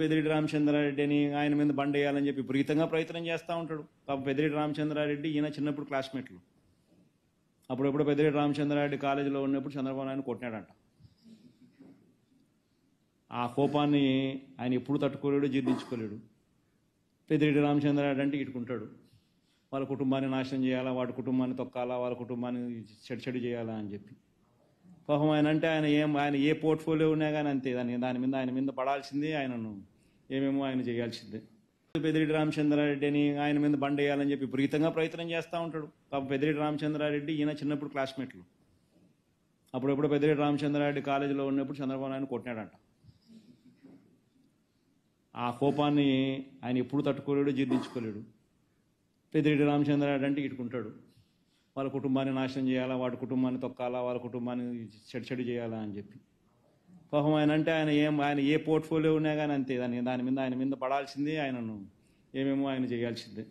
పెద్దిరెడ్డి రామచంద్రారెడ్డి అని ఆయన మీద బండ వేయాలని చెప్పి విపరీతంగా ప్రయత్నం చేస్తూ ఉంటాడు. పాప పెద్దిరెడ్డి రామచంద్రారెడ్డి ఈయన చిన్నప్పుడు క్లాస్మేట్లు. అప్పుడెప్పుడు పెద్దిరెడ్డి రామచంద్రారెడ్డి కాలేజీలో ఉన్నప్పుడు చంద్రబాబు నాయుడు కొట్టినాడంట. ఆ కోపాన్ని ఆయన ఎప్పుడు తట్టుకోలేడు, జీర్ణించుకోలేడు. పెద్దిరెడ్డి రామచంద్రారెడ్డి అంటే ఇటుకుంటాడు, వాళ్ళ కుటుంబాన్ని నాశనం చేయాలా, వాడి కుటుంబాన్ని తొక్కాలా, వాళ్ళ కుటుంబాన్ని చెడు చేయాలా అని చెప్పి. పాపం ఆయన అంటే ఆయన ఏ పోర్ట్ఫోలియో ఉన్నా కానీ అంతే, ఆయన మీద పడాల్సిందే, ఆయనను ఏమేమో ఆయన చేయాల్సిందే. పెద్దిరెడ్డి రామచంద్రారెడ్డి అని ఆయన మీద బండ వేయాలని చెప్పి విపరీతంగా ప్రయత్నం చేస్తూ ఉంటాడు. పాప పెద్దిరెడ్డి రామచంద్రారెడ్డి ఈయన చిన్నప్పుడు క్లాస్మేట్లు. అప్పుడెప్పుడు పెద్దిరెడ్డి రామచంద్రారెడ్డి కాలేజీలో ఉన్నప్పుడు చంద్రబాబు నాయుడు కొట్టినాడంట. ఆ కోపాన్ని ఆయన ఎప్పుడు తట్టుకోలేడు, జీర్ణించుకోలేడు. పెద్దిరెడ్డి రామచంద్రారెడ్డి అంటే ఇటుకుంటాడు, వాళ్ళ కుటుంబాన్ని నాశనం చేయాలా, వాడి కుటుంబాన్ని తొక్కాలా, వాళ్ళ కుటుంబాన్ని చెడు చేయాలా అని చెప్పి. పాపం ఆయన అంటే ఆయన ఏ పోర్ట్ఫోలియో ఉన్నా కానీ అంతే, ఆయన మీద పడాల్సిందే, ఆయనను ఏమేమో ఆయన చేయాల్సిందే.